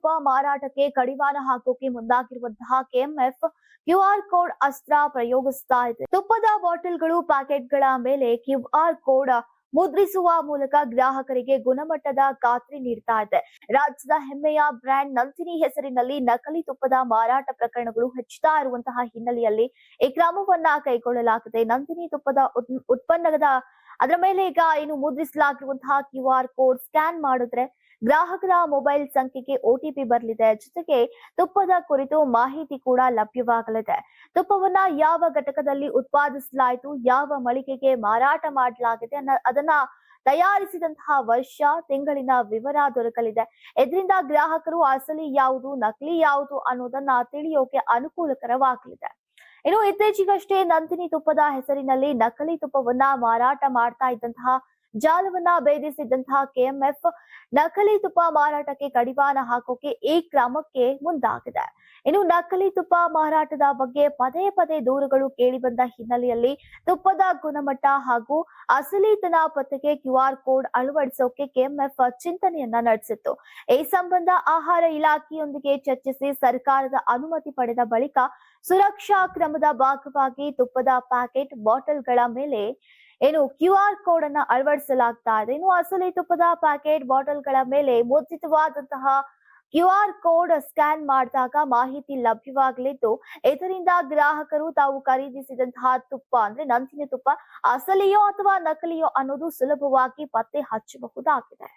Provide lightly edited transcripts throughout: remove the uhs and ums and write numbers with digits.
ತುಪ್ಪ ಮಾರಾಟಕ್ಕೆ ಕಡಿವಾಣ ಹಾಕೋಕೆ ಮುಂದಾಗಿರುವಂತಹ ಕೆಎಂಎಫ್ ಕ್ಯೂಆರ್ ಕೋಡ್ ಅಸ್ತ್ರ ಪ್ರಯೋಗಿಸ್ತಾ ಇದೆ. ತುಪ್ಪದ ಬಾಟಲ್ಗಳು, ಪ್ಯಾಕೆಟ್ಗಳ ಮೇಲೆ ಕ್ಯೂಆರ್ ಕೋಡ್ ಮುದ್ರಿಸುವ ಮೂಲಕ ಗ್ರಾಹಕರಿಗೆ ಗುಣಮಟ್ಟದ ಖಾತ್ರಿ ನೀಡ್ತಾ ಇದೆ. ರಾಜ್ಯದ ಹೆಮ್ಮೆಯ ಬ್ರ್ಯಾಂಡ್ ನಂದಿನಿ ಹೆಸರಿನಲ್ಲಿ ನಕಲಿ ತುಪ್ಪದ ಮಾರಾಟ ಪ್ರಕರಣಗಳು ಹೆಚ್ಚುತ್ತಾ ಇರುವಂತಹ ಹಿನ್ನೆಲೆಯಲ್ಲಿ ಈ ಕ್ರಮವನ್ನ ಕೈಗೊಳ್ಳಲಾಗಿದೆ. ನಂದಿನಿ ತುಪ್ಪದ ಉತ್ಪನ್ನದ ಅದರ ಮೇಲೆ ಈಗ ಏನು ಮುದ್ರಿಸಲಾಗಿರುವಂತಹ ಕ್ಯೂಆರ್ ಕೋಡ್ ಸ್ಕ್ಯಾನ್ ಮಾಡಿದ್ರೆ ಗ್ರಾಹಕರ ಮೊಬೈಲ್ ಸಂಖ್ಯೆಗೆ ಒಟಿಪಿ ಬರಲಿದೆ. ಜೊತೆಗೆ ತುಪ್ಪದ ಕುರಿತು ಮಾಹಿತಿ ಕೂಡ ಲಭ್ಯವಾಗಲಿದೆ. ತುಪ್ಪವನ್ನ ಯಾವ ಘಟಕದಲ್ಲಿ ಉತ್ಪಾದಿಸಲಾಯಿತು, ಯಾವ ಮಳಿಗೆಗೆ ಮಾರಾಟ ಮಾಡಲಾಗಿದೆ ಅದನ್ನ ತಯಾರಿಸಿದಂತಹ ವರ್ಷ, ತಿಂಗಳಿನ ವಿವರ ದೊರಕಲಿದೆ. ಇದರಿಂದ ಗ್ರಾಹಕರು ಅಸಲಿ ಯಾವುದು, ನಕಲಿ ಯಾವುದು ಅನ್ನೋದನ್ನ ತಿಳಿಯೋಕೆ ಅನುಕೂಲಕರವಾಗಲಿದೆ. ಇನ್ನು ಇತ್ತೀಚೆಗಷ್ಟೇ ನಂದಿನಿ ತುಪ್ಪದ ಹೆಸರಿನಲ್ಲಿ ನಕಲಿ ತುಪ್ಪವನ್ನ ಮಾರಾಟ ಮಾಡ್ತಾ ಇದ್ದಂತಹ ಜಾಲವನ್ನ ಭೇದಿಸಿದ್ದಂತಹ ಕೆಎಂಎಫ್ ನಕಲಿ ತುಪ್ಪ ಮಾರಾಟಕ್ಕೆ ಕಡಿವಾಣ ಹಾಕೋಕೆ ಈ ಕ್ರಮಕ್ಕೆ ಮುಂದಾಗಿದೆ. ಇನ್ನು ನಕಲಿ ತುಪ್ಪ ಮಾರಾಟದ ಬಗ್ಗೆ ಪದೇ ಪದೇ ದೂರುಗಳು ಕೇಳಿಬಂದ ಹಿನ್ನೆಲೆಯಲ್ಲಿ ತುಪ್ಪದ ಗುಣಮಟ್ಟ ಹಾಗೂ ಅಸಲಿತನ ಪತ್ತೆಗೆ ಕ್ಯೂಆರ್ ಕೋಡ್ ಅಳವಡಿಸೋಕೆ ಕೆಎಂಎಫ್ ಚಿಂತನೆಯನ್ನ ನಡೆಸಿತ್ತು. ಈ ಸಂಬಂಧ ಆಹಾರ ಇಲಾಖೆಯೊಂದಿಗೆ ಚರ್ಚಿಸಿ ಸರ್ಕಾರದ ಅನುಮತಿ ಪಡೆದ ಬಳಿಕ ಸುರಕ್ಷಾ ಕ್ರಮದ ಭಾಗವಾಗಿ ತುಪ್ಪದ ಪ್ಯಾಕೆಟ್, ಬಾಟಲ್ಗಳ ಮೇಲೆ ಕ್ಯೂಆರ್ ಕೋಡ್ ಅನ್ನ ಅಳವಡಿಸಲಾಗ್ತಾ ಇದೆ. ಇನ್ನು ಅಸಲಿ ತುಪ್ಪದ ಪ್ಯಾಕೆಟ್, ಬಾಟಲ್ಗಳ ಮೇಲೆ ಮುದ್ರಿತವಾದಂತಹ ಕ್ಯೂಆರ್ ಕೋಡ್ ಸ್ಕ್ಯಾನ್ ಮಾಡಿದಾಗ ಮಾಹಿತಿ ಲಭ್ಯವಾಗಲಿದ್ದು, ಇದರಿಂದ ಗ್ರಾಹಕರು ತಾವು ಖರೀದಿಸಿದಂತಹ ತುಪ್ಪ ಅಂದ್ರೆ ನಂದಿನಿ ತುಪ್ಪ ಅಸಲಿಯೋ ಅಥವಾ ನಕಲಿಯೋ ಅನ್ನೋದು ಸುಲಭವಾಗಿ ಪತ್ತೆ ಹಚ್ಚಬಹುದಾಗಿದೆ.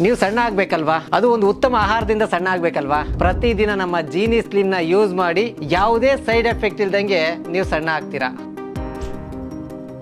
ನೀವು ಸಣ್ಣ ಆಗ್ಬೇಕಲ್ವಾ? ಅದು ಒಂದು ಉತ್ತಮ ಆಹಾರದಿಂದ ಸಣ್ಣ ಆಗ್ಬೇಕಲ್ವಾ? ಪ್ರತಿದಿನ ನಮ್ಮ ಜೀನಿ ಸ್ಲಿಮ್ ನ ಯೂಸ್ ಮಾಡಿ ಯಾವುದೇ ಸೈಡ್ ಎಫೆಕ್ಟ್ ಇಲ್ದಂಗೆ ನೀವು ಸಣ್ಣ ಆಗ್ತೀರಾ.